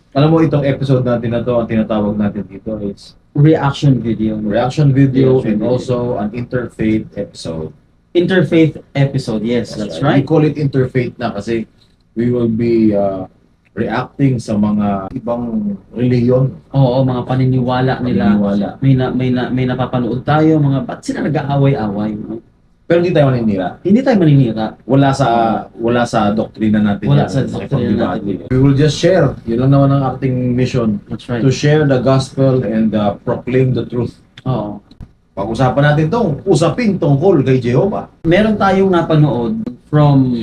Alam mo, itong episode natin na to, ang tinatawag natin dito is Reaction video. reaction video Reaction and video. also an interfaith episode. Interfaith episode, yes, that's right. We call it interfaith na kasi we will be reacting sa mga ibang reliyon. Oo, mga paniniwala nila. Paniniwala. May napapanood tayo, mga ba't sila nag-aaway-away? No? Pero hindi tayo maninira. Hindi tayo maninira. Wala sa doktrina natin. Wala yan. sa doktrina natin. We will just share. Yun lang naman ang ating mission. That's right. To share the gospel and proclaim the truth. Oo. Pag-usapan natin tong usapin tungkol kay Jehovah. Meron tayong napanood from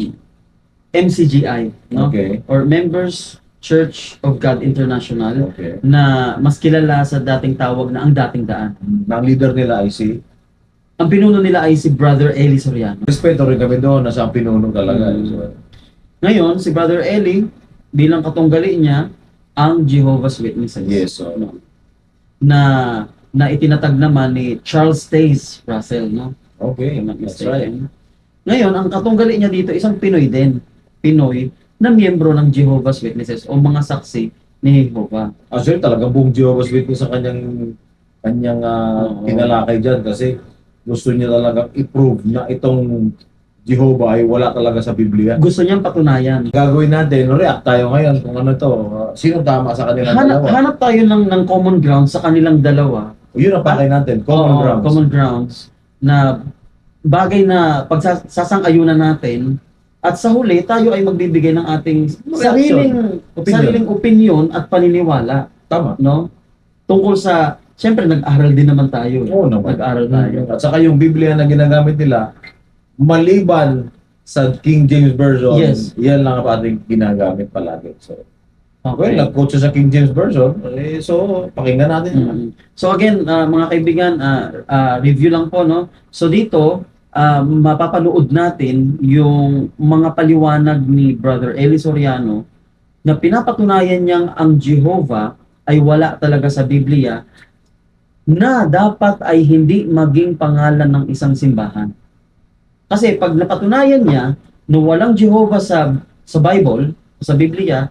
MCGI, no? Okay. Or Members Church of God International, Okay. na mas kilala sa dating tawag na ang dating daan. Ang leader nila ay si... Ang pinuno nila ay si Brother Eli Soriano. Respeto rin kami doon na siya ang pinuno talaga. So, Ngayon, si Brother Eli, bilang katunggali niya, ang Jehovah's Witnesses. yes. So, No? Na itinatag naman ni Charles Taze Russell, no? okay. If I'm not That's right. mistaken. Ngayon, ang katunggali niya dito, isang Pinoy din. Pinoy na miyembro ng Jehovah's Witnesses o mga saksi ni Jehovah. Actually, talagang buong Jehovah's Witness sa kanyang Oo. tinalakay dyan kasi gusto niya talagang i-prove na itong Jehovah ay wala talaga sa Biblia. Gusto niyang patunayan. Gagawin natin, react tayo ngayon kung ano to, sino tama sa kanilang dalawa. Hanap tayo ng common ground sa kanilang dalawa. Yun ang pakay natin, common Oo, grounds. Common grounds na bagay na pagsasang-ayunan natin at sa huli tayo ay magbibigay ng ating Opinion. sariling opinion at paniniwala, Tama. no? Tungkol sa, siyempre nag-aral din naman tayo. Oo naman. Nag-aral tayo. At saka yung Biblia na ginagamit nila, maliban sa King James Version, Yes. yan lang ang ating ginagamit palagi. So, well, Okay. nag-quote siya sa King James Version, so pakinggan natin. Mm. So again, mga kaibigan, review lang po, no? So dito, mapapanood natin yung mga paliwanag ni Brother Eli Soriano na pinapatunayan niyang ang Jehovah ay wala talaga sa Biblia, na dapat ay hindi maging pangalan ng isang simbahan. Kasi pag napatunayan niya na walang Jehovah sa Bible, sa Biblia,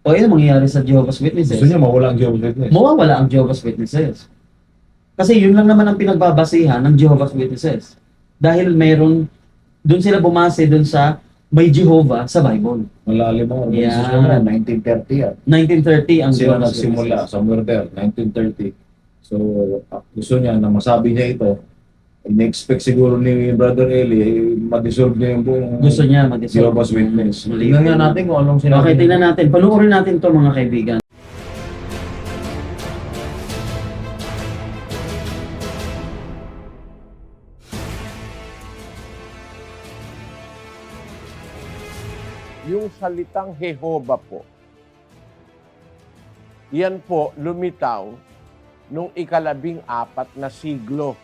o ano mangyayari sa Jehovah's Witnesses? Gusto niya mawala ang Jehovah's Witness. Mawawala ang Jehovah's Witnesses. Kasi yun lang naman ang pinagbabasihan ng Jehovah's Witnesses. Dahil meron, doon sila bumase doon sa may Jehovah sa Bible. Malalim ang Yan. organisasyon na 1930 yan. 1930 ang Sila Jehovah's nagsimula, Witnesses. somewhere there, 1930. So, gusto niya na masabi niya ito. In-expect siguro ni Brother Eli, ma-dissolve niya yung buong Gusto niya mag-dissolve. Jehovah's Witness. Mali. Tingnan nga natin kung anong sinabi. Okay, tingnan natin. Panoorin natin to mga kaibigan. Yung salitang Jehovah po, yan po lumitaw nung ika-14 na siglo.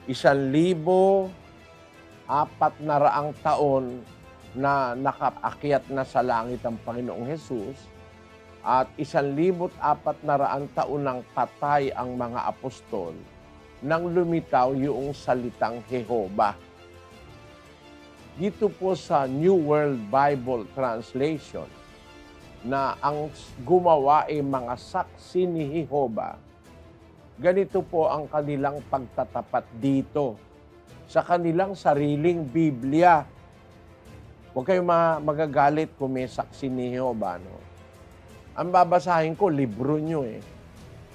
1,400 taon na nakaakyat na sa langit ang Panginoong Hesus at 1,400 taon nang patay ang mga apostol nang lumitaw yung salitang Jehovah. Dito po sa New World Bible Translation na ang gumawa ay mga saksi ni Jehovah, ganito po ang kanilang pagtatapat dito sa kanilang sariling Biblia. Huwag kayong magagalit kung may saksi ni Jehovah. No? Ang babasahin ko, libro nyo eh.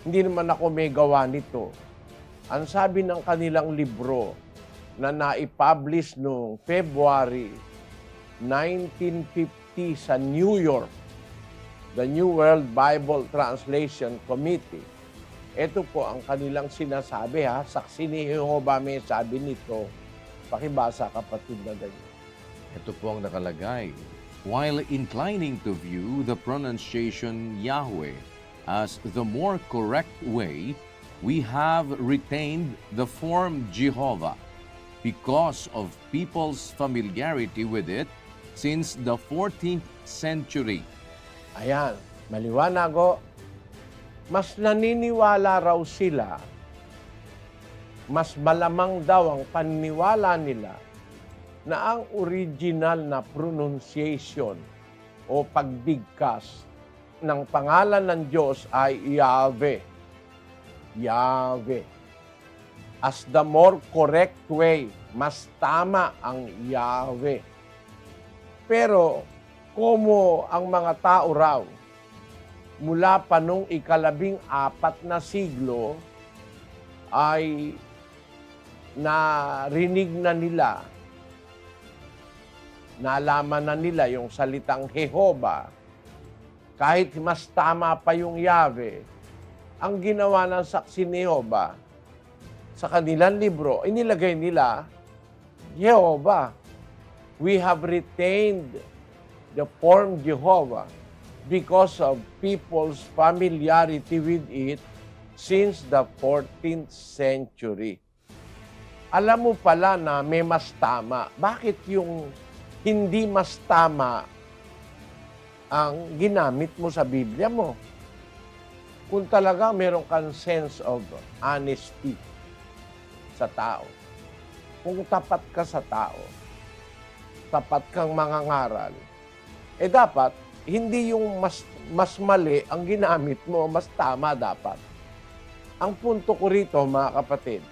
Hindi naman ako may gawa nito. Ang sabi ng kanilang libro na naipublish noong February 1950 sa New York, the New World Bible Translation Committee. Ito po ang kanilang sinasabi ha. Saksi ni Jehovah may sabi nito. Pakibasa kapatid na ganyan. Ito po ang nakalagay. While inclining to view the pronunciation Yahweh as the more correct way, we have retained the form Jehovah because of people's familiarity with it since the 14th century. Ayan, maliwanag o. Mas naniniwala raw sila, mas malamang daw ang paniniwala nila na ang original na pronunciation o pagbigkas ng pangalan ng Diyos ay Yahweh. Yahweh. As the more correct way, mas tama ang Yahweh. Pero, como ang mga tao raw, mula pa nung 14 na siglo, ay narinig na nila, nalaman na nila yung salitang Jehovah, kahit mas tama pa yung Yahweh, ang ginawa ng saksi ni Jehovah, sa kanilang libro, inilagay nila, Jehovah. We have retained the form Jehovah because of people's familiarity with it since the 14th century. Alam mo pala na may mas tama. Bakit yung hindi mas tama ang ginamit mo sa Biblia mo? Kung talaga meron kang sense of honesty sa tao. Kung tapat ka sa tao, tapat kang mangangaral, dapat hindi yung mas mali ang ginamit mo, mas tama dapat. Ang punto ko rito, mga kapatid,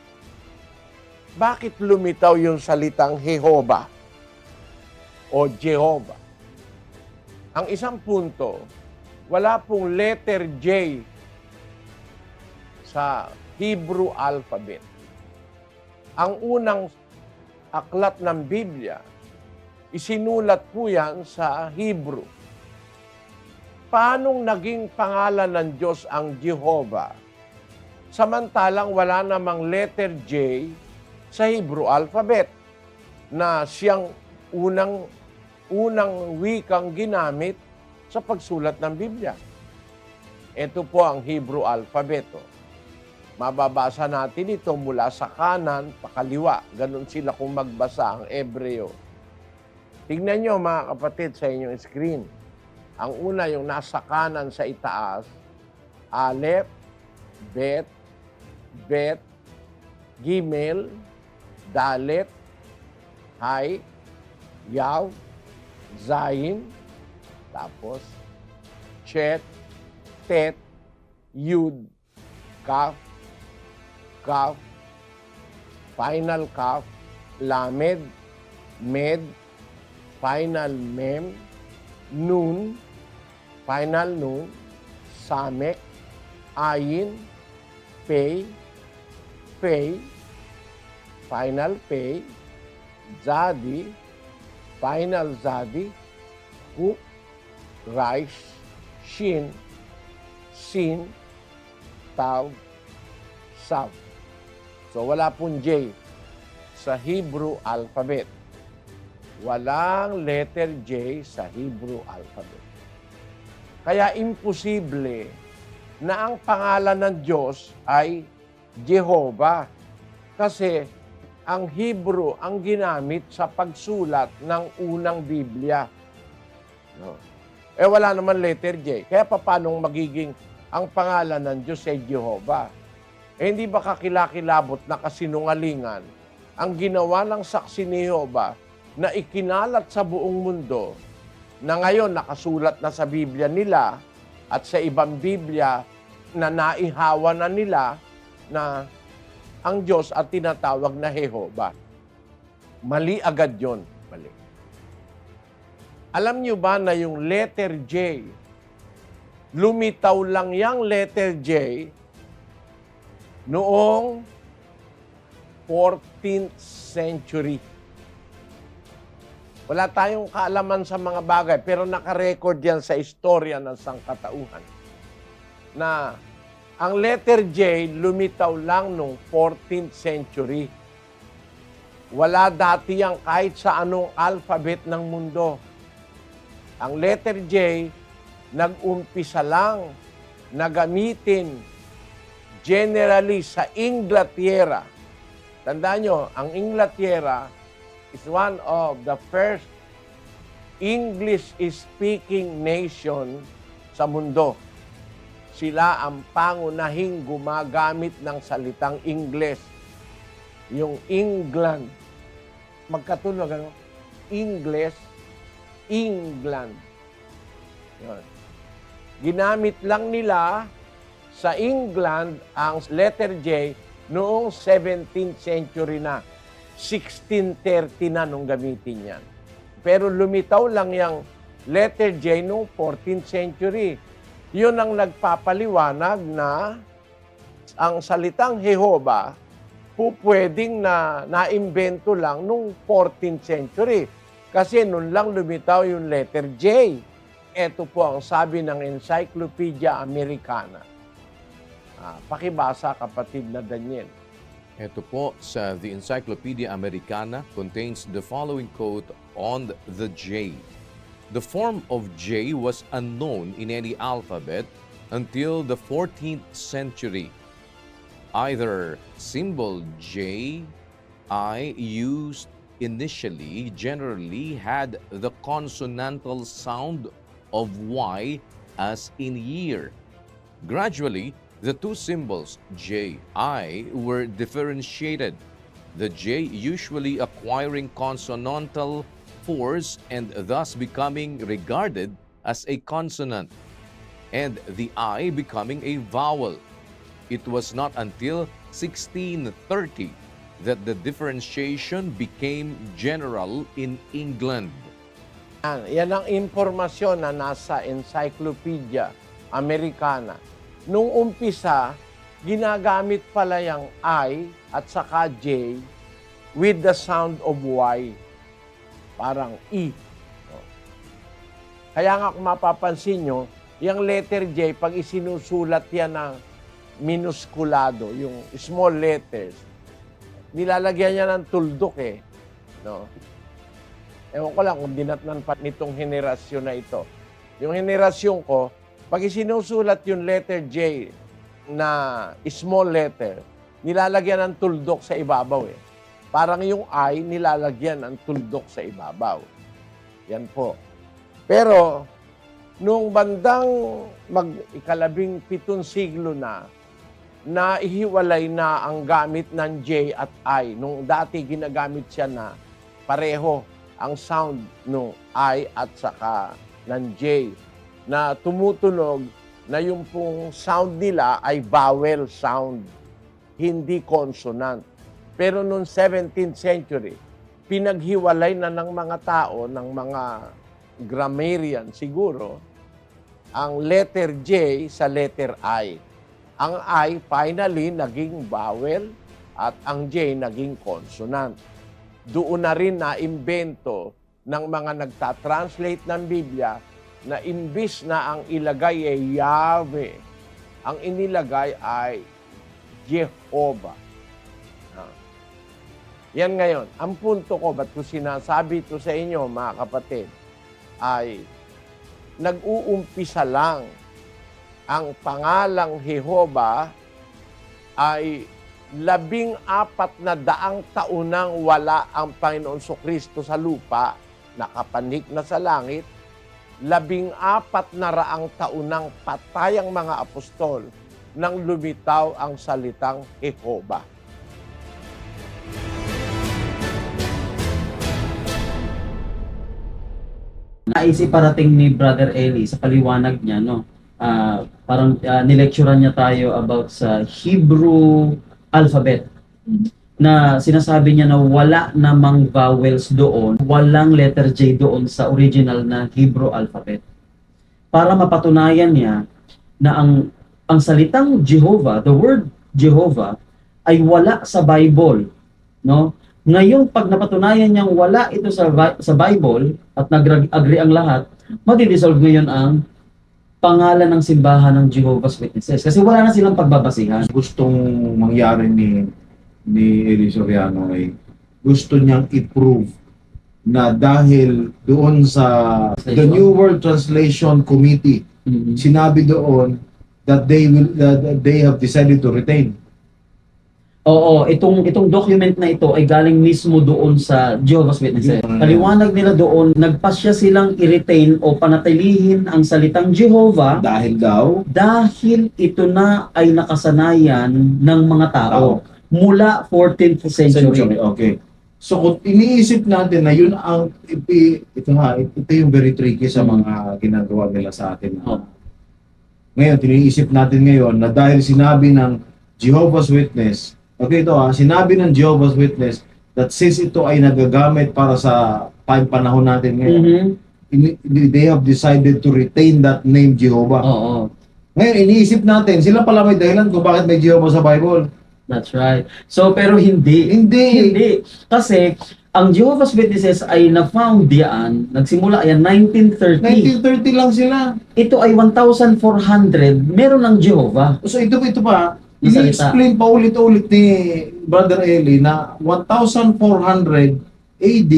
bakit lumitaw yung salitang Jehovah o Jehovah? Ang isang punto, wala pong letter J sa Hebrew alphabet. Ang unang aklat ng Biblia, isinulat po yan sa Hebrew. Paanong naging pangalan ng Diyos ang Jehovah? Samantalang wala namang letter J sa Hebrew alphabet na siyang unang wikang ginamit sa pagsulat ng Biblia. Ito po ang Hebrew alphabet. Mababasa natin ito mula sa kanan, pakaliwa. Ganon sila kung magbasa ang Hebreo. Tignan nyo mga kapatid sa inyong screen. Ang una yung nasa kanan sa itaas, Aleph, Bet, Gimel, Dalet, Hay, Yaw, Zayin, tapos Chet, Tet, Yud, Kaf, final Kaf, Lamed, Med, final Mem, Nun, final Nun, Samek, Ayin, Pei, final Pei, Zadi, final Zadi, Kuk, Rice, Shin, Sin, Tav, Sav. So wala pong J sa Hebrew alphabet. Walang letter J sa Hebrew alphabet. Kaya imposible na ang pangalan ng Diyos ay Jehovah. Kasi ang Hebrew ang ginamit sa pagsulat ng unang Biblia. No. Wala naman letter J. Kaya paano magiging ang pangalan ng Diyos ay Jehovah? Hindi ba kakilakilabot na kasinungalingan ang ginawa ng saksi ni Jehovah na ikinalat sa buong mundo na ngayon nakasulat na sa Biblia nila at sa ibang Biblia na naihawa na nila na ang Diyos at tinatawag na Jehovah. Mali agad yon. Mali. Alam niyo ba na yung letter J, lumitaw lang yung letter J noong 14th century. Wala tayong kaalaman sa mga bagay, pero nakarecord yan sa istorya ng sangkatauhan. Na ang letter J lumitaw lang noong 14th century. Wala dati yan kahit sa anong alphabet ng mundo. Ang letter J, nag-umpisa lang na gamitin generally sa Inglaterra. Tandaan nyo, ang Inglaterra is one of the first English-speaking nation sa mundo. Sila ang pangunahing gumagamit ng salitang Ingles. Yung England. Magkatunog, ano? Ingles, England. Yun. Ginamit lang nila sa England ang letter J noong 17th century na. 1630 na nung gamitin yan. Pero lumitaw lang yung letter J noong 14th century. Yun ang nagpapaliwanag na ang salitang Jehovah pwedeng na naimbento lang noong 14th century. Kasi nun lang lumitaw yung letter J. Ito po ang sabi ng Encyclopedia Americana. Pakibasa, kapatid na Daniel. Ito po sa The Encyclopedia Americana contains the following quote on the J. The form of J was unknown in any alphabet until the 14th century. Either symbol J, I used initially generally had the consonantal sound of Y as in year. Gradually, the two symbols J, I were differentiated, the J usually acquiring consonantal force and thus becoming regarded as a consonant, and the I becoming a vowel. It was not until 1630 that the differentiation became general in England. Yan ang impormasyon na nasa Encyclopedia Americana. Nung umpisa, ginagamit pala yung I at saka J with the sound of Y. Parang E. Kaya nga kung mapapansin nyo, yung letter J, pag isinusulat yan ng minuskulado, yung small letters, nilalagyan niya ng tuldok eh. No? Ewan ko lang kung dinatnan pa nitong henerasyon na ito. Yung henerasyon ko, pag isinusulat yung letter J na small letter, nilalagyan ng tuldok sa ibabaw eh. Parang yung I, nilalagyan ng tuldok sa ibabaw. Yan po. Pero, nung bandang mag-17 siglo na ihiwalay na ang gamit ng J at I. Nung dati ginagamit siya na pareho ang sound ng I at saka ng J na tumutunog na yung pong sound nila ay vowel sound, hindi consonant. Pero noong 17th century, pinaghiwalay na ng mga tao, ng mga grammarian siguro, ang letter J sa letter I. Ang I finally naging vowel at ang J naging consonant. Doon na rin na-imbento ng mga nagtatranslate ng Biblia na imbis na ang ilagay ay Yahweh, ang inilagay ay Jehovah. Yan ngayon. Ang punto ko, ba't ko sinasabi ito sa inyo, mga kapatid, ay nag-uumpisa lang ang pangalang Jehovah ay 14,000 taon nang wala ang Panginoon Kristo sa lupa, nakapanik na sa langit, 14,000 taon nang patay ang mga apostol nang lumitaw ang salitang Jehovah. Naisip parating ni Brother Eli sa paliwanag niya, no? Parang nilecturean niya tayo about sa Hebrew alphabet na sinasabi niya na wala namang vowels doon, walang letter J doon sa original na Hebrew alphabet. Para mapatunayan niya na ang salitang Jehovah, the word Jehovah, ay wala sa Bible, no? Ngayon, pag napatunayan niyang wala ito sa Bible at nag-agree ang lahat, madi-dissolve ngayon ang pangalan ng simbahan ng Jehovah's Witnesses. Kasi wala na silang pagbabasihan. Gustong mangyari ni Eli Soriano ay gusto niyang i-prove na dahil doon sa the New World Translation Committee, sinabi doon that they have decided to retain. Oo, itong document na ito ay galing mismo doon sa Jehovah's Witnesses. Paliwanag nila doon, nagpasya silang i-retain o panatilihin ang salitang Jehovah dahil ito na ay nakasanayan ng mga tao mula 14th century. Okay. So kung iniisip natin na yun ang ito yung very tricky sa mga ginagawa nila sa atin. Ngayon, tiniisip natin ngayon na dahil sinabi ng Jehovah's Witness, okay ito sinabi ng Jehovah's Witness that since ito ay nagagamit para sa panahon natin ngayon, they have decided to retain that name Jehovah. Oo. Ngayon, iniisip natin, sila pala may dahilan kung bakit may Jehovah sa Bible. That's right. So, pero hindi. Hindi. Kasi, ang Jehovah's Witnesses ay na-found diyan, nagsimula yan 1930. 1930 lang sila. Ito ay 1,400, meron ng Jehovah. So ito pa, Yung salita. ini-explain pa ulit-ulit ni Brother Eli na 1,400 AD,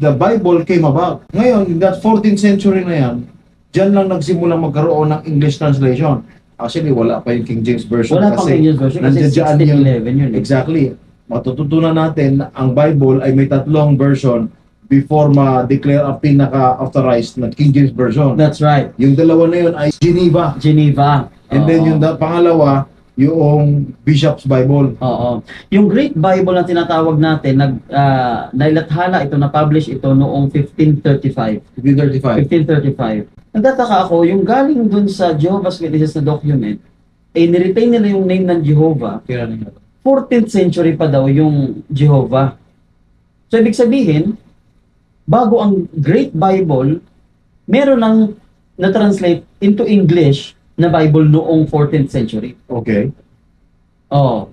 the Bible came about. Ngayon, in that 14th century na yan, dyan lang nagsimula magkaroon ng English translation. Actually, wala pa yung King James Version. Wala pang King James Version kasi nandiyan yung- 1611 yun. Exactly. Matututunan natin na ang Bible ay may tatlong version before ma-declare ang pinaka-authorized na King James Version. That's right. Yung dalawa na yun ay Geneva. Geneva. And then Oo. yung pangalawa, yung Bishop's Bible. Oo. Yung Great Bible na tinatawag natin, nailathala ito, na-publish ito noong 1535. 1535. 1535. Nagtataka ako, yung galing dun sa Jehovah's Witnesses na document, niretain nila yung name ng Jehovah. 14th century pa daw yung Jehovah. So, ibig sabihin, bago ang Great Bible, meron ng na-translate into English na Bible noong 14th century. Okay. Oh.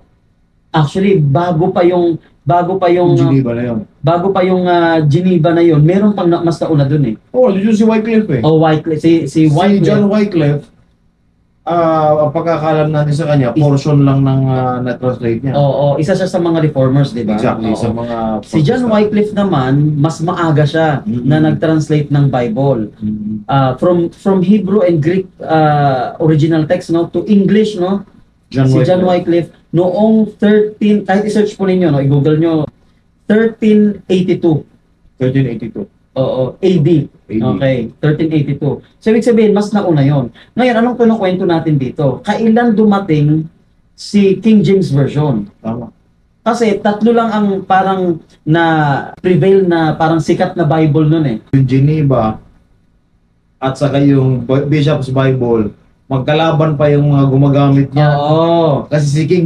Actually, bago pa yung Geneva na yun. Geneva na yun, meron pang mas nauna dun eh. Oh, yun si Wycliffe eh. Oh, Wycliffe, si Si Wycliffe. John Wycliffe, ang pagkakalam natin sa kanya, portion lang ng na-translate niya. Oo, isa siya sa mga reformers, di ba? Exactly, Oo. sa mga... Si John Wycliffe naman, mas maaga siya Mhm. na nag-translate ng Bible. Mhm. From Hebrew and Greek original text no to English no. Si John Wycliffe noong 13, kahit i-search po ninyo no, i-google nyo 1382. 1382. Oo, AD. AD. Okay, 1382. So, ibig sabihin, mas nauna yon. Ngayon, anong kinukwento natin dito? Kailan dumating si King James Version? Tama. Kasi tatlo lang ang parang na prevail na parang sikat na Bible nun eh. Yung Geneva at saka yung Bishop's Bible, magkalaban pa yung mga gumagamit niya. Oo. Kasi si King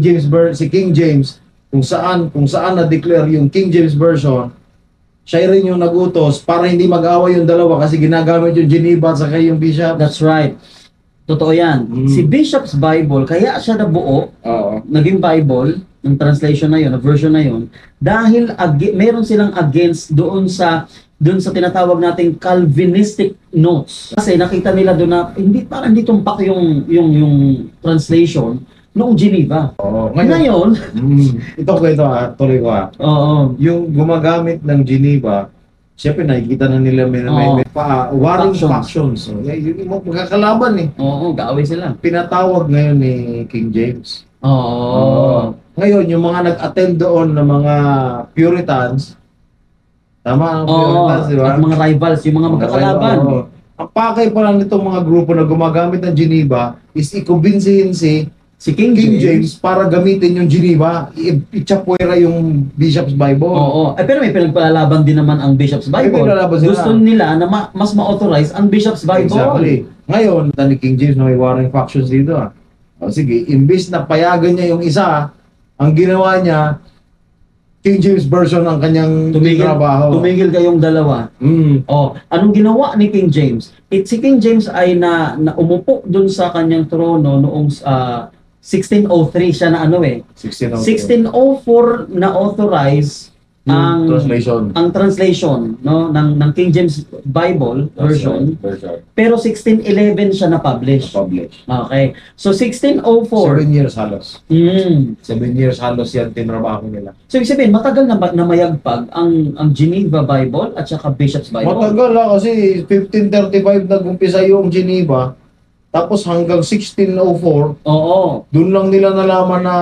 James, kung saan na-declare yung King James Version, siya rin yung nagutos para hindi mag-away yung dalawa kasi ginagamit yung Geneva at saka yung Bishop. That's right. Totoo yan. Si Bishop's Bible, kaya siya nabuo, Oo. naging Bible, yung translation na yun, yung version na yun, dahil meron silang against doon sa tinatawag nating Calvinistic notes. Kasi nakita nila doon na parang hindi tumpak yung translation noong Geneva. Oo. Ngayon, Ito kwento tuloy ko oo. Yung gumagamit ng Geneva, siyempre nakikita na nila may warring factions. So, yung magkakalaban eh. Oo, kaaway sila. Pinatawag ngayon ni King James. Oo. Ngayon, yung mga nag-attend doon ng mga Puritans, tama ang Oo. Puritans, di ba? At mga rivals, yung mga magkakalaban. Oo. Ang pakay pa lang nitong mga grupo na gumagamit ng Geneva is ikumbinsihin si King James para gamitin yung Geneva, i-chapwera yung Bishop's Bible. Oo. Pero may pinagpalalaban din naman ang Bishop's May Bible. pinagpalalaban sila. Gusto nila na mas ma-authorize ang Bishop's Bible. Exactly. Ngayon, ni King James na may warring factions dito. O sige, imbis na payagan niya yung isa, ang ginawa niya, King James Version ang kanyang trabaho. Tumigil kayong dalawa. Oh, anong ginawa ni King James? Si King James ay na umupo dun sa kanyang trono noong 1603 siya na 1604 na authorize ang translation no ng King James Bible version. Pero 1611 siya na publish. Okay. So 1604 7 years halos. 7 years halos yan tinrabaho nila. So ibig sabihin matagal na mayagpag ang Geneva Bible at saka Bishop's Bible. Matagal kasi 1535 nag-umpisa yung Geneva. Tapos hanggang 1604, Oo. doon lang nila nalaman na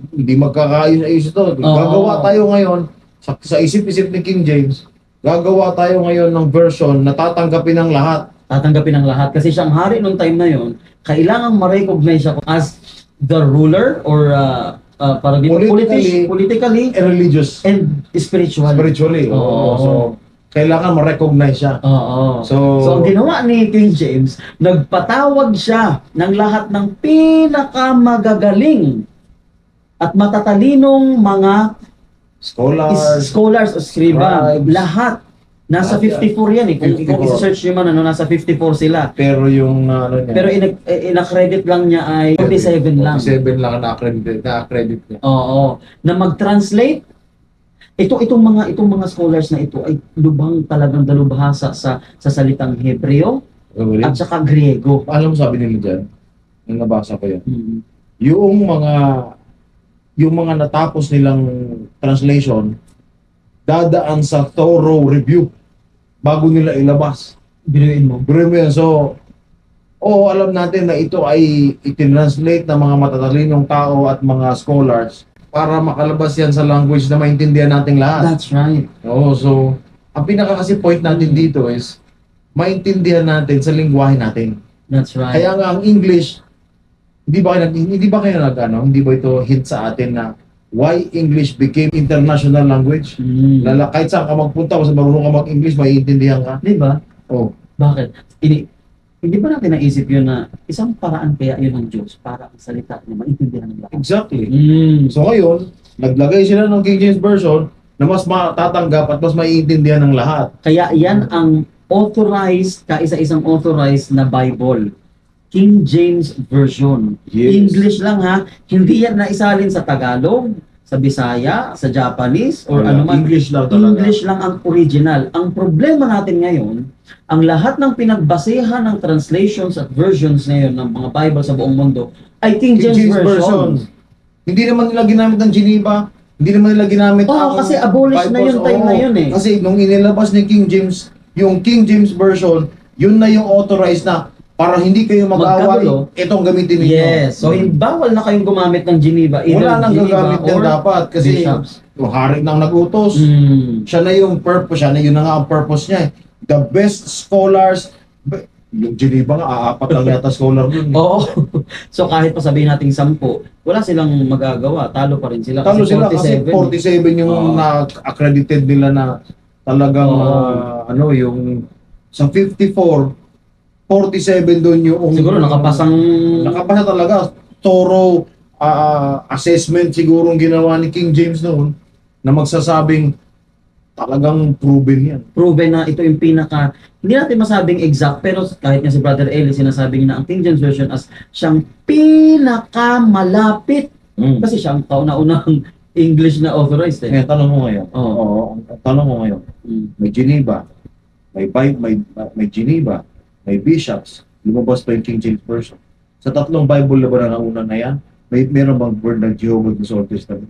hindi magkakaayos-ayos ito. Gagawa tayo ngayon, sa isip-isip ni King James, gagawa tayo ngayon ng version na tatanggapin ng lahat. Tatanggapin ng lahat. Kasi siyang hari nung time na yon, kailangan ma-recognize siya as the ruler or parang Politically politically and religious. and spiritually. Spiritually. Oo. So, kailangan ma-recognize siya. Oo. So, So, ang ginawa ni King James, nagpatawag siya ng lahat ng pinakamagagaling at matatalinong mga scholars o scriba. scribes. Lahat. Nasa Lahat 54 yan eh. Kung 54. i-search nyo man, nasa 54 sila. pero yung ano niya, Pero ina-credit lang niya ay 47 lang. 47 lang na-accredit niya. Oo. Na mag-translate, itong mga scholars na ito ay lubhang talagang dalubhasa sa salitang Hebreo Really? at saka Griego. Alam mo sabi nila dyan, nung nabasa ko yan, Mm. yung mga natapos nilang translation, dadaan sa thorough review bago nila ilabas. Binuin mo. Bro mo yan. So, alam natin na ito ay itinranslate ng mga matatalinong tao at mga scholars para makalabas yan sa language na maintindihan nating lahat. That's right. So, ang pinaka kasi point natin dito is maintindihan natin sa lingwahe natin. That's right. Kaya nga ang English, hindi ba ito hint sa atin na why English became international language? Mm. Kahit saan ka magpunta, kung marunong ka mag-English, maiintindihan ka. Di ba? Oh, Bakit? Hindi ba natin naisip yun na isang paraan kaya yun ng Diyos para ang salita niya maintindihan ng lahat? exactly. Mm. So ngayon, naglagay sila ng King James Version na mas matatanggap at mas maiintindihan ng lahat. Kaya yan ang authorized, kaisa-isang authorized na Bible. King James Version. Yes. English lang ha. Hindi yan naisalin sa Tagalog, sa Bisaya, sa Japanese, or ano man. English lang talaga. English lang ang original. Ang problema natin ngayon, ang lahat ng pinagbasehan ng translations at versions ngayon ng mga Bible sa buong mundo ay King James, Version. Hindi naman nila ginamit ng Geneva. Hindi naman nila ginamit Oo, kasi abolished na Bibles. yung time Oo. na yun eh. Kasi nung inilabas ni King James, yung King James Version, yun na yung authorized na para hindi kayo mag-away, Magkagulo. itong gamitin ninyo. Yes. So, bawal na kayong gumamit ng Geneva. Either Wala nang Geneva gagamit yan or dapat kasi bishops. yung hari nang nag-utos. Mm. Siya na yung purpose, yun na nga ang purpose niya. The best scholars, yung Geneva nga, apat lang yata scholar dun. Oo. So, kahit pa sabihin natin 10, wala silang magagawa. Talo pa rin sila. Talo sila kasi 47. 47 yung Oo. na-accredited nila na talagang Oo. yung sa 54, 47 doon yung Siguro nakapasa talaga. Thorough assessment siguro ang ginawa ni King James noon na magsasabing talagang proven yan. proven na ito yung pinaka, hindi natin masabing exact, pero kahit nga si Brother Eli, sinasabi niya na ang King James Version as siyang pinakamalapit. Kasi siya ang kauna-unang English na authorized eh. Ngayon, tanong mo ngayon. Oo. Ang tanong mo ngayon. Mm. May Geneva, may Geneva, may bishops, lumabas pa yung King James Version. Sa tatlong Bible na ba na nauna na yan, meron bang word ng Jehovah sa Old Testament?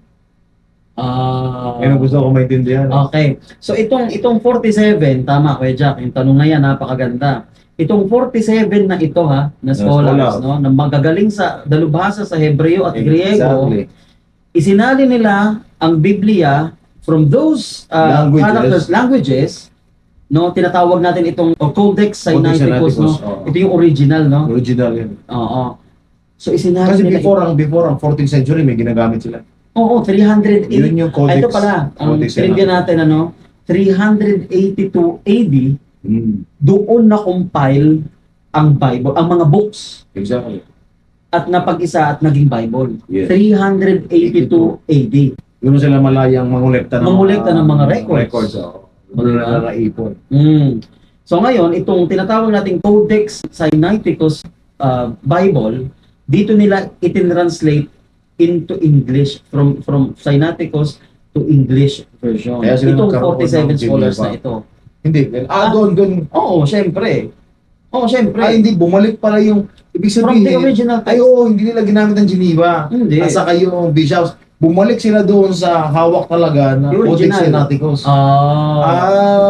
Ngayon gusto ko maintindihan. Okay. So itong 47, tama Kuya Jack, yung tanong na yan, napakaganda. Itong 47 na ito ha, na scholars, scholar. no, na magagaling sa dalubhasa sa Hebreo at Griego, Exactly. isinali nila ang Biblia from those languages, no, tinatawag natin itong Codex Sinaiticus, no. oo. Ito yung original, no. Original yun. Oo. So isinali Kasi nila before ang 14th century, may ginagamit sila. Oo, 380. Yun yung Codex. Ito pala, ang Codex trivia natin, 382 AD, doon na-compile ang Bible, ang mga books, Exactly. at napag-isa at naging Bible. Yes. 382 AD. Doon sila malayang mangolekta ng mga records. Doon na naipon. So ngayon, itong tinatawag nating Codex Sinaiticus Bible, dito nila itinranslate into English from Sinaiticus to English version. Kaya sila Itong nagkaroon 47 ng scholars Geneva. na ito. Hindi. Doon. Oo, syempre. Hindi. Bumalik pala yung, ibig From the sabihin, original text. hindi nila ginamit ng Geneva. Hindi. At saka yung bishops, bumalik sila doon sa hawak talaga na Yung Codex original. Sinaiticus.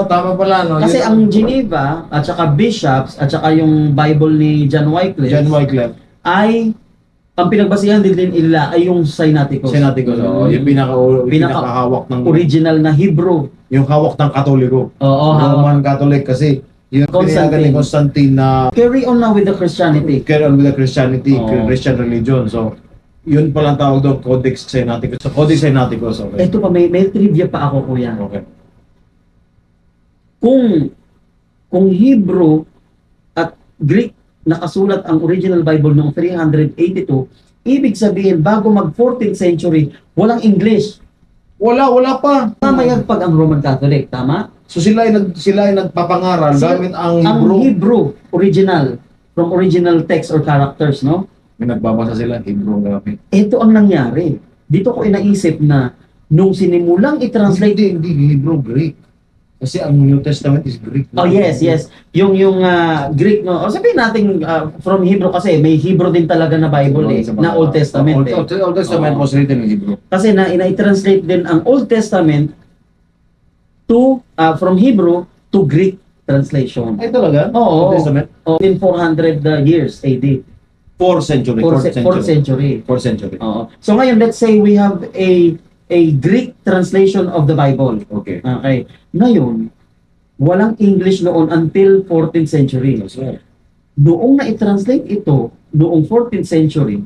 Tama pala, no? Kasi Yun ang Geneva at saka bishops at saka yung Bible ni John Wycliffe John Wycliffe. ay ang pinagbasihan din nila ay yung Sinaiticus. Sinaiticus, yung pinakahawak ng, Original na Hebrew. yung hawak ng Katoliko. Oo, Roman Catholic kasi yung pinayagan ni Constantine na Carry on now with the Christianity. carry on with the Christianity, Oo. Christian religion. So, yun palang tawag doon, Codex Sinaiticus. So, Codex Sinaiticus, okay. Ito pa, may trivia pa ako, kuya. Okay. kung Hebrew at Greek nakasulat ang original Bible noong 382, ibig sabihin bago mag 14th century, walang English. Wala pa. Mamayagpag ang Roman Catholic, tama? So sila ay nagpapangaral gamit ang Ang Hebrew. Hebrew original, from original text or characters, no? May nagbabasa sila Hebrew gamit. Ito ang nangyari. Dito ko inaisip na nung sinimulang i-translate. Hindi Hebrew, Greek. Kasi ang New Testament is Greek. Oh yes. Yung Greek, no. O sabihin natin from Hebrew kasi may Hebrew din talaga na Bible na Old Testament. Old Testament Oo. was written in Hebrew. Kasi i-translate din ang Old Testament to from Hebrew to Greek translation. Ay talaga? Oo. Old Testament? In 400 years AD. 4th century. 4th century. 4th century. Oo. So ngayon, let's say we have a Greek translation of the Bible. Okay. Okay. Ngayon, walang English noon until 14th century. That's right. Noong na-translate ito, noong 14th century,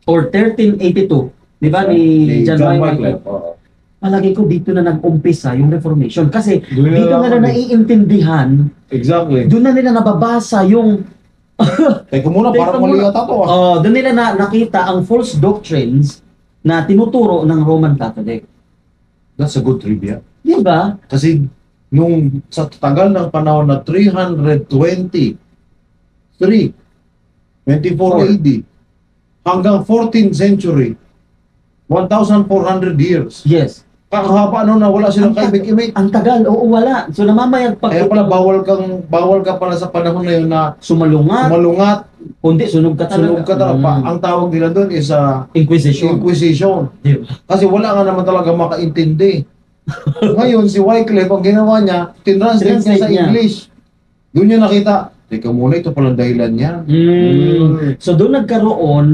or 1382, di ba, ni John Wycliffe, Oo. palagi ko dito na nag-umpisa yung Reformation. Kasi Doon na dito na lang- naiintindihan, Exactly. doon na nila nababasa yung Teka muna, parang mali yata to. doon nila nakita ang false doctrines na tinuturo ng Roman Catholic. That's a good trivia. Di ba? Kasi nung sa tagal ng panahon na 24 AD hanggang 14th century, 1,400 years. Yes. Kakahaba na wala silang kaibig-imig. Ang tagal, oo, wala. So namamayagpag Kaya pala bawal ka pala sa panahon na yun na sumalungat, malungat, kundi sunog ka talaga. sunog ka talaga. Ang tawag nila doon is Inquisition. Inquisition. Di ba? Kasi wala nga naman talaga makaintindi. Ngayon, si Wycliffe, ang ginawa niya, tinranslate niya sa Translate niya. English. Doon niya nakita, teka muna, ito palang dahilan niya. So doon doon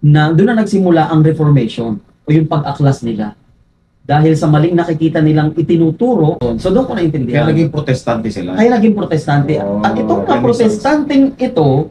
na nagsimula ang Reformation o yung pag-aklas nila. Dahil sa maling nakikita nilang itinuturo, so doon ko Kaya naintindihan. naging protestante sila. Kaya naging protestante. Oh, At itong mga Renaissance. protestanteng ito,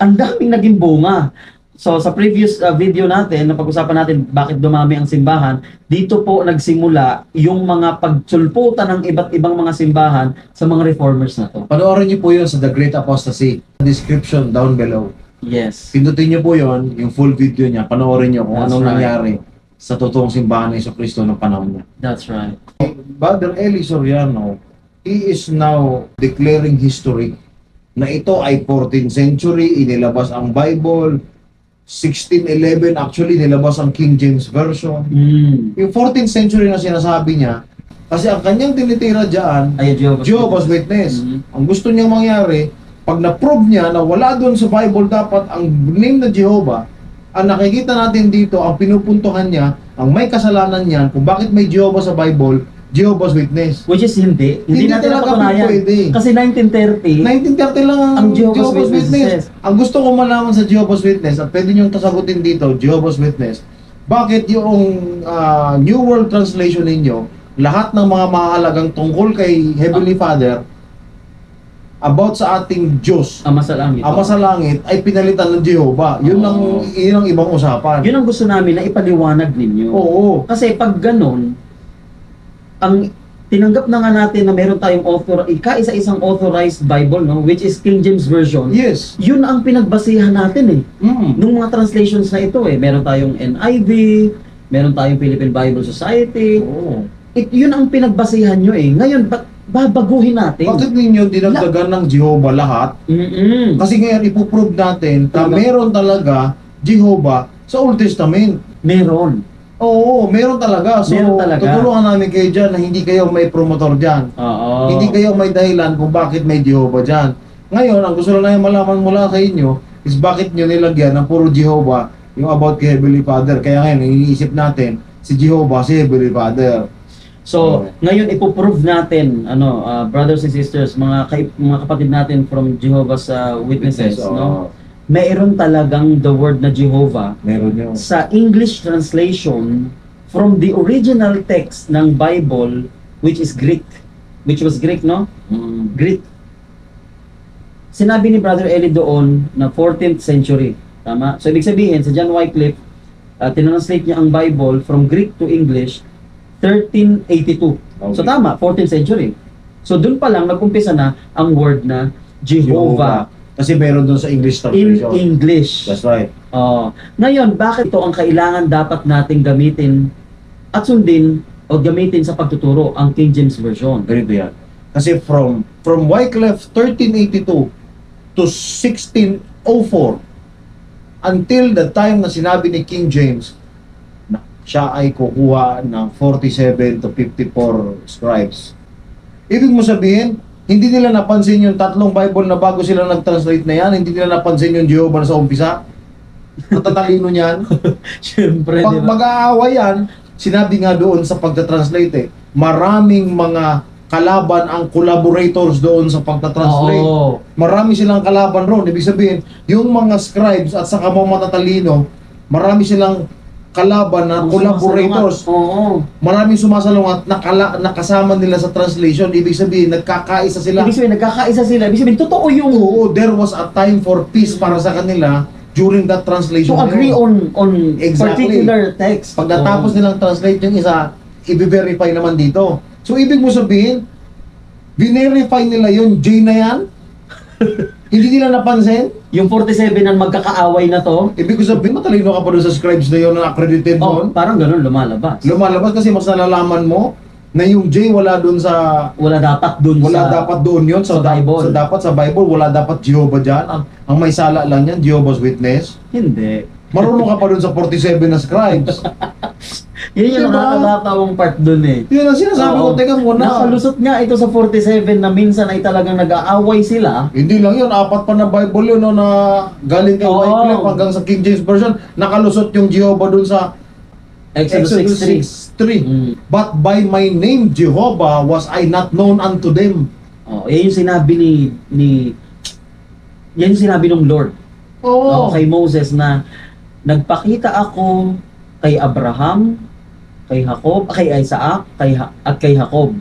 ang daming naging bunga. So sa previous video natin, na pag-usapan natin bakit dumami ang simbahan, dito po nagsimula yung mga pagsulputan ng iba't ibang mga simbahan sa mga reformers na to. Panoorin niyo po yun sa The Great Apostasy. Description down below. Yes. Pindutin niyo po yun, yung full video niya. Panoorin niyo kung That's anong right. nangyari sa totoong simbahan ng Jesucristo ng panahon niya. That's right. Brother Eli Soriano, he is now declaring history na ito ay 14th century, inilabas ang Bible, 1611 actually nilabas ang King James Version. Yung 14th century na sinasabi niya, kasi ang kanyang tinitira dyan, Ay, Jehovah's Witness. Mhm. Ang gusto niyang mangyari, pag na-prove niya na wala doon sa Bible dapat ang name na Jehovah, ang nakikita natin dito, ang pinupuntuhan niya, ang may kasalanan niyan, kung bakit may Jehovah sa Bible, Jehovah's Witness. Which is hindi. Hindi natin talaga napatunayan. pwede. Kasi 1930, 1930 lang ang, Ang Jehovah's Witnesses. Ang gusto ko malaman sa Jehovah's Witness, at pwede niyong tasagutin dito, Jehovah's Witness, bakit yung New World Translation ninyo, lahat ng mga mahalagang tungkol kay Heavenly Father, about sa ating Diyos, Ama sa langit. Ama sa langit, ay pinalitan ng Jehovah. Yun ang ibang usapan. Yun ang gusto namin na ipaliwanag ninyo. Oo. Kasi pag ganun, ang tinanggap na nga natin na meron tayong isa-isang authorized Bible, no, which is King James Version. Yes. Yun ang pinagbasihan natin nung mga translations na ito Meron tayong NIV, meron tayong Philippine Bible Society. Oo. Yun ang pinagbasihan nyo Ngayon, babaguhin natin. Bakit ninyo dinagdagan ng Jehovah lahat? Kasi ngayon ipuprove natin na Talaga? meron talaga Jehovah sa Old Testament. Meron. Oo, meron talaga. So, Meron talaga. tutulungan namin kayo dyan na hindi kayo may promotor dyan. Oo. Hindi kayo may dahilan kung bakit may Jehovah dyan. Ngayon, ang gusto lang namin malaman mula sa inyo is bakit nyo nilagyan ng puro Jehovah yung about kay Heavenly Father. Kaya ngayon, iniisip natin si Jehovah, si Heavenly Father. So, ngayon ipoprove natin, brothers and sisters, mga kapatid natin from Jehovah's Witnesses, no? Mayroon talagang the word na Jehovah Meron yun. sa English translation from the original text ng Bible, which is Greek. Which was Greek, no? Greek. Sinabi ni Brother Eli doon na 14th century. Tama? So, ibig sabihin, sa John Wycliffe, tinranslate niya ang Bible from Greek to English 1382. Okay. So tama, 14th century. So doon pa lang nag-umpisa na ang word na Jehovah Kasi meron doon sa English in translation. English. That's right. Ngayon, bakit ito ang kailangan dapat nating gamitin at sundin o gamitin sa pagtuturo ang King James Version? Ganito yan. Kasi from Wycliffe 1382 to 1604 until the time na sinabi ni King James na siya ay kukuha ng 47 to 54 scribes. Ibig mo sabihin, hindi nila napansin yung tatlong Bible na bago sila nag-translate na yan, hindi nila napansin yung Jehovah sa umpisa. Natatalino niyan. Siyempre, Pag di ba? mag-aaway yan, sinabi nga doon sa pagta-translate maraming mga kalaban ang collaborators doon sa pagta-translate. Oo. Marami silang kalaban roon. Ibig sabihin, yung mga scribes at saka mga matatalino, marami silang kalaban na Ang collaborators. Oo. Maraming sumasalungat na kasama nila sa translation. Ibig sabihin, nagkakaisa sila. Ibig sabihin, nagkakaisa sila. Ibig sabihin, totoo yung Oo, there was a time for peace para sa kanila during that translation. to agree on Exactly. particular text. Pag natapos nilang translate yung isa, i-verify naman dito. So, ibig mo sabihin, verify nila yung J na yan? Hindi nila napansin? Yung 47 ang magkakaaway na to, Ibig ko sabihin, matalino ka pa doon sa scribes na yun na accredited doon. parang ganun lumalabas. Lumalabas kasi mas nalalaman mo na yung J wala doon sa... Wala dapat dun Wala sa... dapat doon yun sa Bible. dapat sa Bible, wala dapat Jehovah dyan. Ang may sala lang yan, Jehovah's Witness. Hindi. Marunong ka pa doon sa 47 na scribes. Yan yung Diba? nakakatawang part dun eh. Yun ang sinasabi ko, Oo. teka muna. Nakalusot nga ito sa 47 na minsan ay talagang nag-aaway sila. Hindi lang yun, 4 pa na Bible yun no, na galing kay Oo. Wycliffe hanggang sa King James Version. Nakalusot yung Jehovah doon sa Exodus 6:3. 6:3. Mm. But by my name Jehovah was I not known unto them. Yan yung sinabi yan yung sinabi ng Lord. Kay Moses na nagpakita ako kay Abraham, kay Jacob, kay Isaac, at kay Jacob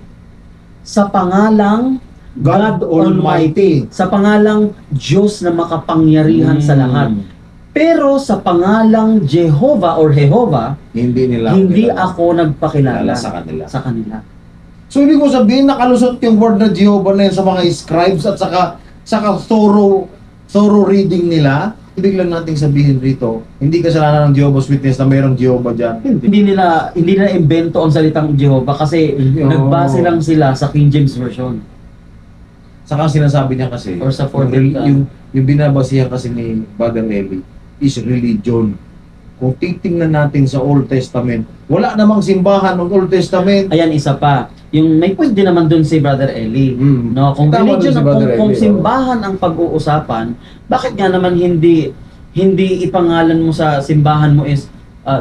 sa pangalang God Almighty. sa pangalang Diyos na makapangyarihan sa lahat. Hmm. Pero sa pangalang Jehovah or Jehovah, Hindi nila hindi kilala. ako nagpakilala sa kanila. sa kanila. So ibig ko sabihin nakalusot yung word na Jehovah na yun sa mga scribes at saka thorough reading nila. Ibig lang nating sabihin rito, hindi kasalanan ng Jehovah's Witness na mayroong Jehovah dyan. Hindi nila imbento ang salitang Jehovah kasi Oo. nagbase lang sila sa King James Version Saka ang sinasabi niya kasi, or sa yung binabasihan kasi ni Brother Eli is religion. Kung titingnan natin sa Old Testament, wala namang simbahan ng Old Testament. Ayan, isa pa. Yung may point din naman dun si Brother Eli. Mm. No, kung Tama religion, dun si Brother kung Eli, simbahan ang pag-uusapan, bakit nga naman hindi ipangalan mo sa simbahan mo is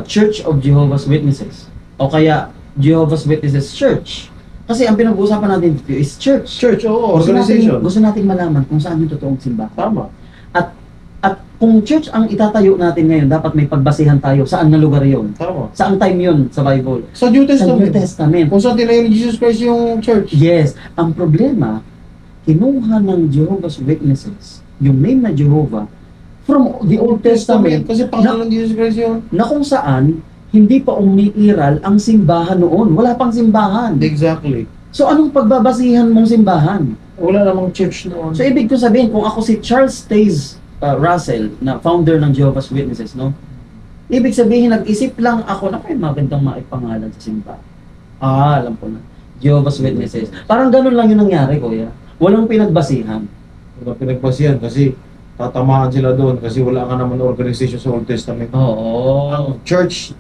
Church of Jehovah's Witnesses o kaya Jehovah's Witnesses Church? Kasi ang pinag-uusapan natin dito is church. Church, oo, organization. Gusto natin malaman kung saan yung totoong simbahan. Tama. At kung church ang itatayo natin ngayon, dapat may pagbasihan tayo saan na lugar yon. Tama. Saang time yon sa Bible? Sa New Sa New Testament. Testament. Kung saan tinayo ni Jesus Christ yung church. Yes, ang problema, kinuha ng Jehovah's Witnesses, yung name na Jehovah, from the Old Testament, Kasi pangalan ng Jesus Christ yun. na kung saan, hindi pa umiiral ang simbahan noon. Wala pang simbahan. Exactly. So anong pagbabasihan mong simbahan? Wala namang church noon. So ibig ko sabihin, kung ako si Charles Taze Russell, na founder ng Jehovah's Witnesses, no? Ibig sabihin, nag-isip lang ako na may magandang maipangalan sa simbahan. Alam ko na. Jehovah's Witnesses. Parang ganun lang yung nangyari, kuya. Walang pinagbasihan. Wala pinagbasihan kasi tatamaan sila doon kasi wala nga naman organization sa Old Testament. Oo. Ang church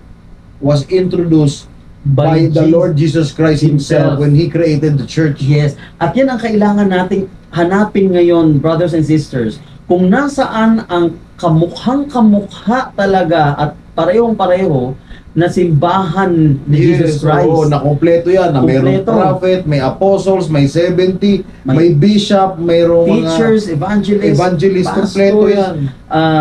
was introduced by the Jesus. Lord Jesus Christ Himself. Himself when He created the church. Yes. At yan ang kailangan nating hanapin ngayon, brothers and sisters. Kung nasaan ang kamukhang-kamukha talaga at parehong-pareho na simbahan ni Jesus Christ. Oo, na kompleto yan. Na mayroong Kompleto. prophet, may apostles, may 70, may bishop, mayroong Teachers, mga evangelist, pastors, kompleto yan.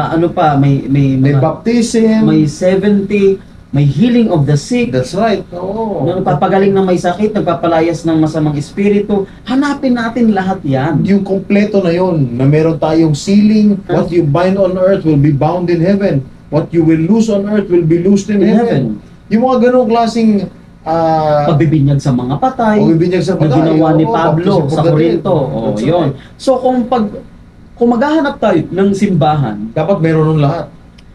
ano pa, may May mga- baptism. may 70, may healing of the sick, That's right. Oo. nagpapagaling ng may sakit, nagpapalayas ng masamang espiritu. Hanapin natin lahat yan. Yung kompleto na yon na meron tayong sealing, what you bind on earth will be bound in heaven. What you will lose on earth will be loosed in In heaven. heaven. Yung mga ganong klaseng Pagbibinyag sa mga patay, Pagbibinyag sa na patay, ginawa ni oo, Pablo baptism sa of the dead. Corinto. Oh, That's yun. right. So kung maghahanap tayo ng simbahan, Dapat meron ng lahat.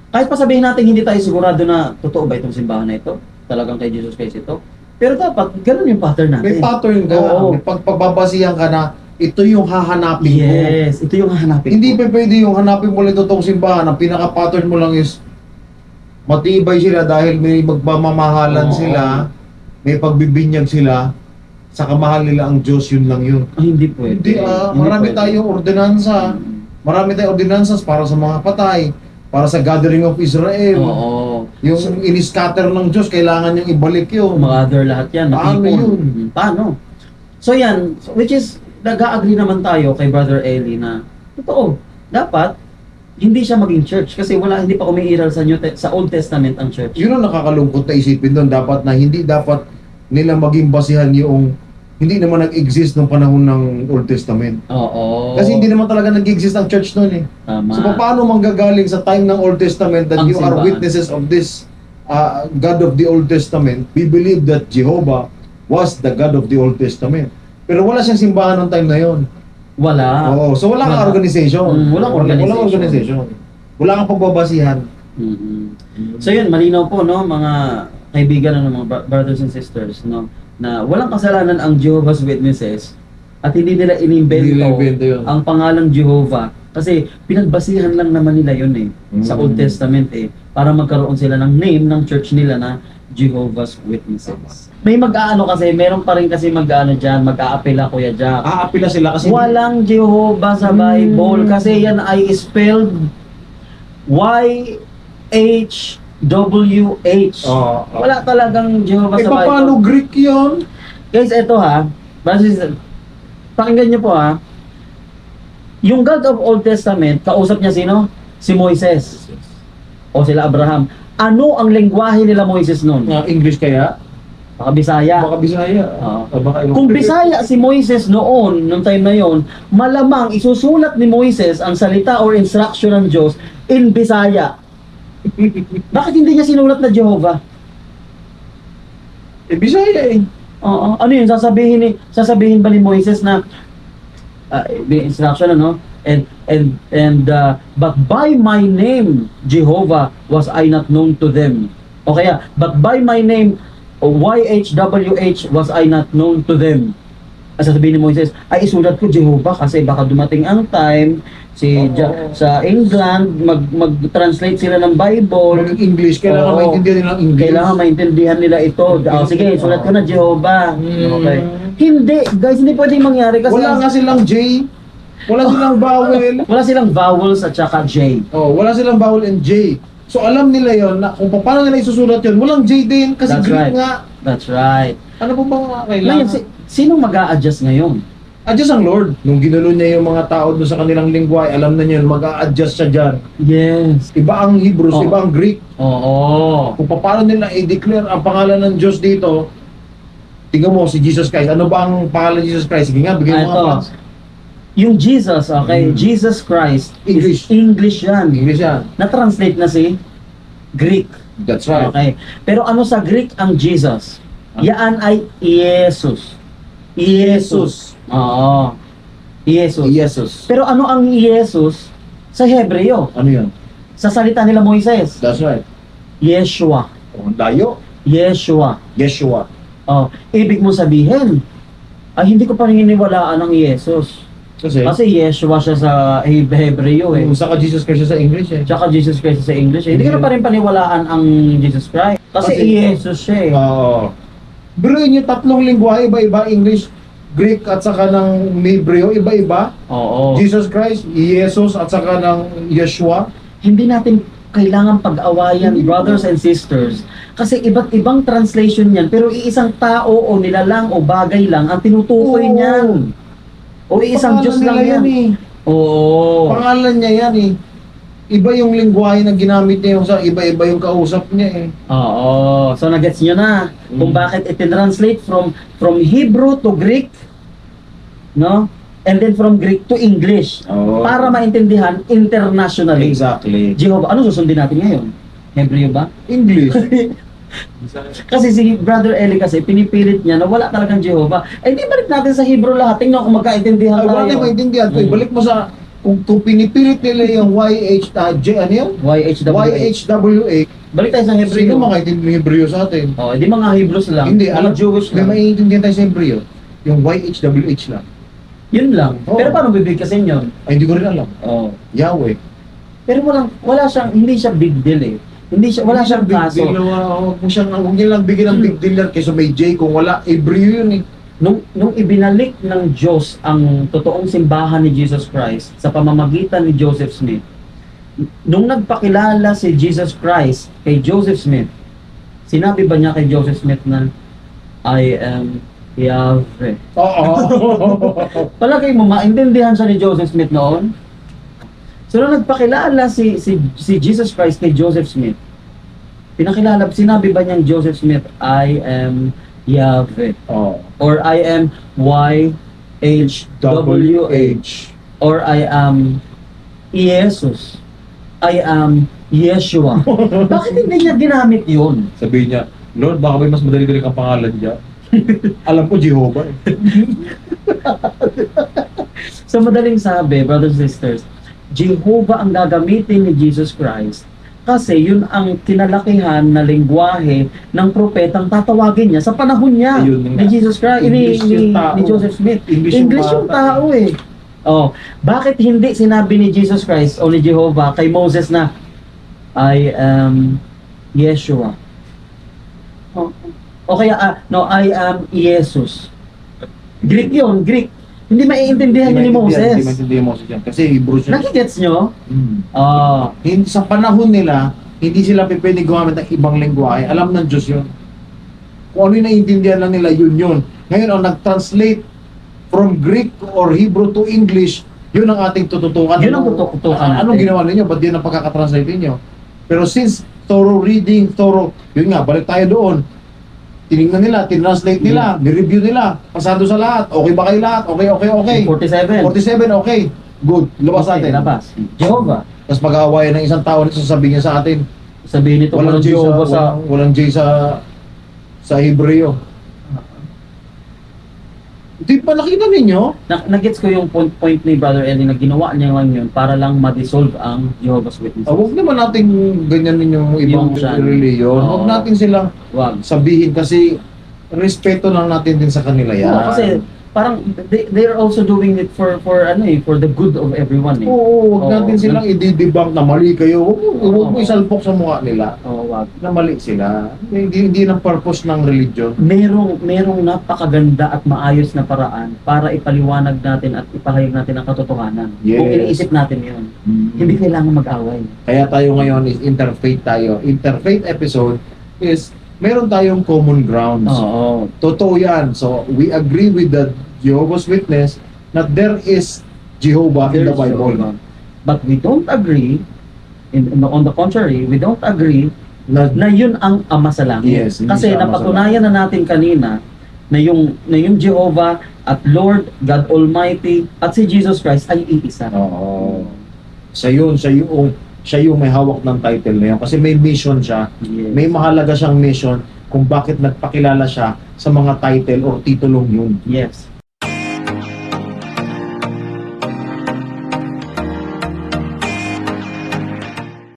kahit pa sabihin natin hindi tayo sigurado na totoo ba itong simbahan na ito, talagang kay Jesus Christ ito, pero dapat ganun yung pattern natin. May pattern ka, Oo. may pagpapabasihan ka na ito yung hahanapin mo. Yes, ito yung hahanapin Hindi ko. pa pwede yung hanapin mo lang totoong simbahan. Ang pinaka-pattern mo lang is matibay sila dahil may magpamamahalan Oo. sila, may pagbibinyag sila, sa kamahal nila ang Diyos, yun lang yun. Hindi pwede. Hindi, marami pwede. tayong ordinansa. Mm. Marami tayong ordinansas para sa mga patay, para sa gathering of Israel. Oo. Yung in-scatter ng Diyos, kailangan niyang ibalik yun. Mother lahat yan. Paano napipon. yun? Paano? So yan, which is, nag-agree naman tayo kay Brother Eli na, totoo, dapat, hindi siya maging church kasi hindi pa umiiral sa Old Testament ang church. Yun ang nakakalungkot na isipin doon. Hindi dapat nila maging basihan yung hindi naman nag-exist nung panahon ng Old Testament. Oo. Kasi hindi naman talaga nag-exist ang church noon eh. Tama. So paano manggagaling sa time ng Old Testament that Ang you are simbahan. witnesses of this God of the Old Testament? We believe that Jehovah was the God of the Old Testament. Pero wala siyang simbahan noong time na yon. Wala. Oo, so wala kang Wala. organization. Walang organization. Walang organization. Wala kang pagbabasihan. Mhm. So yun, malinaw po no mga kaibigan ng mga brothers and sisters no na walang kasalanan ang Jehovah's Witnesses at hindi nila Hindi nila inimbento ibento yun. ang pangalang Jehovah kasi pinagbasihan lang naman nila yun sa Old Mm. Testament para magkaroon sila ng name ng church nila na Jehovah's Witnesses. May mag-aano kasi, meron pa rin kasi mag-aano dyan, mag-aapela Kuya Jack. Aapila sila kasi Walang Jehovah sa Bible kasi yan ay spelled Y-H-W-H. Wala talagang Jehovah Eh sa Bible. paano Greek yun? Guys, eto ha. Pakinggan niyo po ha. Yung God of Old Testament, kausap niya sino? Si Moises. O sila Abraham. Ano ang lengguwahe nila Moises noon? English kaya? Baka Bisaya. Baka Bisaya. Oo. Baka Kung Bisaya si Moises noon, nung time na yon, malamang isusulat ni Moises ang salita or instruction ng Diyos in Bisaya. Bakit hindi niya sinulat na Jehovah? Eh Bisaya eh. Oo. Ano yun? Sasabihin ba ni Moises na instruction ano? But by my name Jehovah was I not known to them. O kaya, but by my name YHWH was I not known to them. Sasabihin ni Moises, ay isulat ko Jehovah kasi baka dumating ang time sa England mag-translate sila ng Bible. English, kailangan Oo. maintindihan nila ang English. Kailangan maintindihan nila ito. Sige, sulat ko na Jehovah. Okay. Hindi, guys, hindi pwedeng mangyari kasi Wala nga silang J. Wala silang vowel. wala silang vowels at saka J. Wala silang vowel and J. So alam nila yon na kung paano nila isusulat yon, walang J din kasi That's Greek right. nga. That's right. Ano po bang Ngayon, kailangan? sino mag-a-adjust ngayon? Adjust ang Lord. Nung ginulo niya yung mga tao doon sa kanilang lingwahe, alam na niya mag-a-adjust siya dyan. Yes. Iba ang Hebrews, Oo. iba ang Greek. Oo. Kung paano nila i-declare ang pangalan ng Diyos dito, tingnan mo si Jesus Christ. Ano ba ang pangalan ng Jesus Christ? Sige nga, bigyan mo nga. Ito. Yung Jesus, okay, Jesus Christ, English. is English yan. English yan. Na-translate na si Greek. That's right. Okay. Pero ano sa Greek ang Jesus? Yan ay Jesus. Jesus. Oo. Jesus. Jesus. Pero ano ang Jesus sa Hebreo? Ano yan? Sa salita nila Moises? That's right. Yeshua. Ang layo. Yeshua. Yeshua. Oh, ibig mo sabihin, ay hindi ko paniniwalaan ang Jesus. Kasi Yeshua siya sa Hebreo eh. Saka Jesus Christ sa English eh. Tsaka Jesus Christ sa English eh. Hindi ko na pa rin paniwalaan ang Jesus Christ. Kasi Jesus siya eh. Oo. Biruin yung tatlong lingwahe, iba-iba, English, Greek at saka ng Hebreo, iba-iba. Oo. Jesus Christ, Jesus at saka ng Yeshua. Hindi natin kailangan pag-awayan, brothers and sisters. Kasi iba't ibang translation yan. Pero iisang tao o nilalang o bagay lang ang tinutukoy Oo. niyan. O iisang Diyos lang yan. Eh. Oo. Pangalan niya yan eh. Iba yung lingwahe na ginamit niya yung sa iba-iba yung kausap niya eh. Oo. So nagets nyo na kung bakit itinranslate from Hebrew to Greek, no? And then from Greek to English Oo. para maintindihan internationally. Exactly. Jehovah, ano susundin natin ngayon? Hebreo ba? English. Kasi si Brother Eli kasi pinipilit niya na wala talagang Jehovah. Eh di balik natin sa Hebrew lahat. Tingnan kung magkaintindihan Ay, wala tayo. na maintindihan ko. Balik mo sa, kung pinipilit nila yung ano yun? YHWH. YHWA, Balik tayo sa Hebrew. sino makaintindi ng Hebreo sa atin? Oh, di mga Hebrews lang. Hindi, mga alam, Jewish may lang. maiintindihan tayo sa Hebreo. Yung YHWH lang. Yun lang. Oo. Pero paano bibigkasin yun? Ay, hindi ko rin alam. Oh. Yahweh. Pero wala siyang, hindi siya big deal eh. Wala siyang big kaso. deal. Huwag niya lang bigyan ng big deal yan kaysa may J. Kung wala, Hebreo yun eh. Nung ibinalik ng Diyos ang totoong simbahan ni Jesus Christ sa pamamagitan ni Joseph Smith, nung nagpakilala si Jesus Christ kay Joseph Smith, sinabi ba niya kay Joseph Smith na, I am Yahweh? Oo. Palagay mo, maintindihan siya ni Joseph Smith noon? So, nung nagpakilala si Jesus Christ kay Joseph Smith, sinabi ba niyang Joseph Smith, I am Yahweh? Oo. Or I am YHWH? Or I am Jesus? I am Yeshua? Bakit hindi niya ginamit yun? Sabihin niya, Lord, baka may mas madali-dali kang pangalan niya. Alam ko, Jehovah eh. Sa madaling sabi, brothers and sisters, Jehovah ang gagamitin ni Jesus Christ kasi yun ang kinalakihan na lengguwahe ng propetang tatawagin niya sa panahon niya Ayun ni nga. Jesus Christ, English yung tao. ni Joseph Smith. English Yung tao eh. Oh, bakit hindi sinabi ni Jesus Christ o ni Jehovah kay Moses na I am Yeshua? Oh, o kaya, no, I am Jesus. Greek yun, Greek. Hindi maiintindihan yun ni Hindi Moses. maintindihan ni Moses yan. Kasi Hebrew siya. Nakigets nyo? Hmm. Ah, Hindi, sa panahon nila, hindi sila pwede gumamit ng ibang lengguwahe. Alam ng Diyos yun. Kung ano yung naiintindihan lang nila, yun yun. Ngayon, ang nag-translate from Greek or Hebrew to English, yun ang ating tututukan. Yun ang tututukan natin. Anong ginawa ninyo? Ba't yun ang pagkakatranslate ninyo? Pero since thorough reading, yun nga, balik tayo doon. Tinignan nila, tinranslate nila, nireview nila, pasado sa lahat. Okay ba kayo lahat? Okay. 47. 47, okay. Good. Labas Okay, natin. labas. Jehovah. Tapos mag-aawayan ng isang tao nito, sasabihin niya sa atin, Sabihin nito walang walang J sa, Jehovah sa... walang J sa Hebreo. Di ba nakita ninyo? Nagets ko yung point ni Brother Eli na ginawa niya lang yun para lang ma-dissolve ang Jehovah's Witnesses. Huwag naman natin ganyan yung ibang Yung siya. reliyon. Huwag Oo. natin silang Wag. sabihin kasi respeto lang natin din sa kanila yan. Oo, kasi parang they're also doing it for the good of everyone eh. Oo, huwag Oo. natin silang i-debunk na mali kayo. Huwag mo isalpok sa mukha nila Oo, wag. na mali sila. Hindi ng purpose ng religion. Merong napakaganda at maayos na paraan para ipaliwanag natin at ipahayag natin ang katotohanan. Yes. Kung iniisip natin yun. Hindi kailangan mag-away. Kaya tayo ngayon is interfaith tayo. Interfaith episode is meron tayong common grounds. Oo. Totoo yan. So, we agree with the Jehovah's Witness that there is Jehovah in the There's Bible. Jehovah. But we don't agree, on the contrary, we don't agree na yun ang Ama sa Langit. Yes, hindi Kasi siya Ama sa napatunayan na natin kanina na yung Jehovah at Lord, God Almighty, at si Jesus Christ ay iisa. Oo. Siya yung may hawak ng title na yun. Kasi may mission siya. Yes. May mahalaga siyang mission kung bakit nagpakilala siya sa mga title or titulong yun. Yes.